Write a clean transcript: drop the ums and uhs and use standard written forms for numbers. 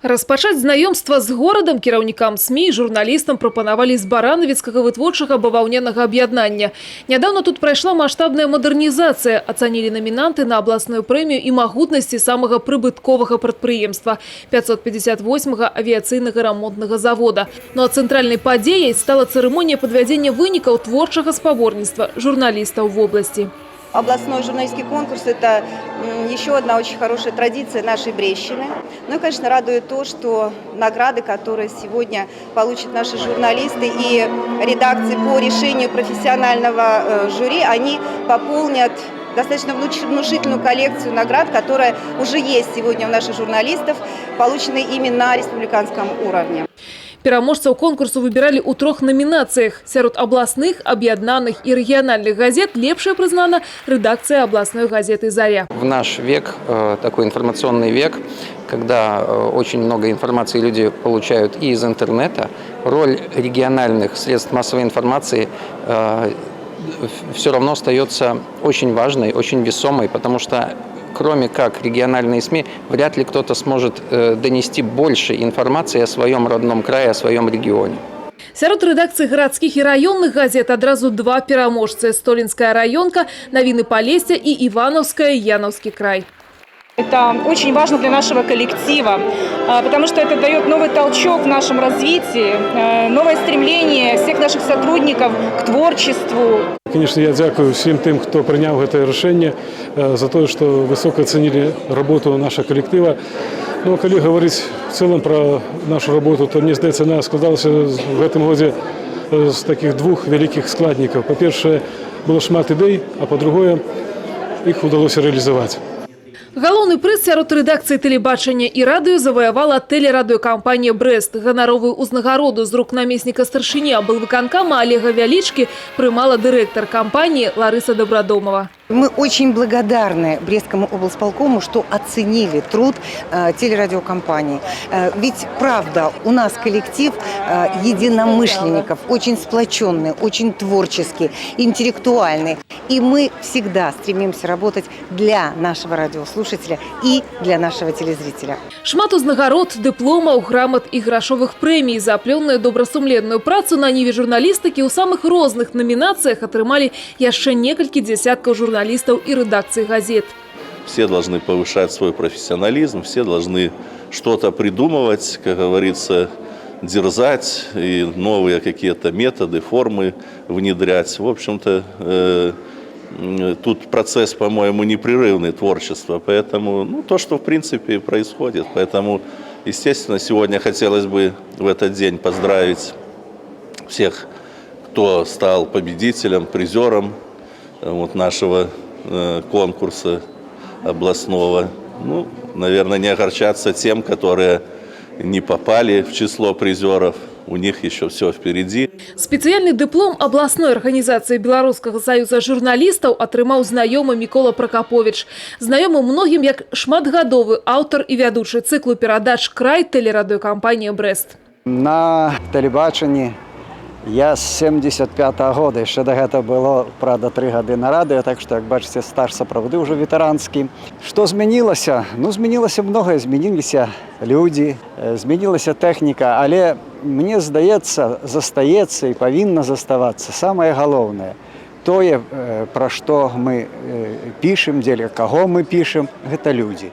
Распачаць знаёмства з горадам кіраўнікам СМІ і журналістам прапанавалі з баранавіцкага вытворчага баваўнянага аб'яднання. Нядаўна тут прайшла маштабная мадэрнізацыя. Ацанілі намінанты на абласную прэмію і магутнасці самага прыбытковага прадпрыемства – 558-га авіяцыйнага рамонтнага завода. Ну а цэнтральнай падзеяй стала цырымонія падвядзення вынікаў творчага спаборніцтва журналістаў в области. Областной журналистский конкурс – это еще одна очень хорошая традиция нашей Брещины. Ну и, конечно, радует то, что награды, которые сегодня получат наши журналисты и редакции по решению профессионального жюри, они пополнят достаточно внушительную коллекцию наград, которая уже есть сегодня у наших журналистов, полученные именно на республиканском уровне. Пераможцаў конкурсу выбирали у 3 номинациях. Сярод областных, объединенных и региональных газет лепшая признана редакция областной газеты «Заря». В наш век, такой информационный век, когда очень много информации люди получают и из интернета, роль региональных средств массовой информации все равно остается очень важной, очень весомой, потому что кроме как региональные СМИ, вряд ли кто-то сможет донести больше информации о своем родном крае, о своем регионе. Сярод редакций городских и районных газет одразу 2 пераможцы – Столинская районка, Новины Полесья и Ивановская Яновский край. Это очень важно для нашего коллектива, потому что это дает новый толчок в нашем развитии, новое стремление всех наших сотрудников к творчеству. Конечно, я дякую всем тем, кто принял это решение, за то, что высоко оценили работу нашего коллектива. Ну, коли говорить в целом про нашу работу, то, мне кажется, она складалась в этом году с таких 2 великих складников. По-перше, было шмат идей, а по-другое, их удалось реализовать. Галоўны прыз сярод рэдакцыі тэлебачання і радыё заваявала тэлерадыёкампанія «Брэст». Ганаровую узнагароду з рук намесніка старшыні аблвыканкама Олега Вялічкі прымала дырэктар кампании Лариса Добродомова. Мы очень благодарны Брестскому облсполкому, что оценили труд телерадиокомпании. Ведь правда, у нас коллектив единомышленников, очень сплоченный, очень творческий, интеллектуальный. И мы всегда стремимся работать для нашего радиослушателя и для нашего телезрителя. Шмат узнагарод, дыпломаў, грамат і грашовых прэмій за плённую добрасумленную працу на ніве журналістыкі ў самых розных номинациях атрымалі яшчэ некалькі дзесяткаў журналистов и редакций газет. Все должны повышать свой профессионализм, все должны что-то придумывать, как говорится, дерзать и новые какие-то методы, формы внедрять. В общем-то, тут процесс, по-моему, непрерывный творчество, поэтому то, что в принципе происходит. Поэтому, естественно, сегодня хотелось бы в этот день поздравить всех, кто стал победителем, призером нашего конкурса областного. Ну, наверное, не огорчаться тем, которые не попали в число призеров. У них еще все впереди. Специальный диплом областной организации Белорусского союза журналистов атрымаў знаёмы Микола Прокопович. Знаёмы многим як шматгадовы аўтар і вядучы цыклу перадач «Край» тэлерадыёкампанія «Брэст». На тэлебачанні я з 75-го года, еще до этого было, правда, 3 года на радио, так что, как бачите, стаж сапраўды уже ветеранский. Что змянилось? Ну, змянилось многое, змянились люди, змянилась техніка, але, мне здаецца, застаецца і павінна заставацца самае галоўнае. Тое, пра што мы пішем, дзеля каго мы пішем, гэта людзі.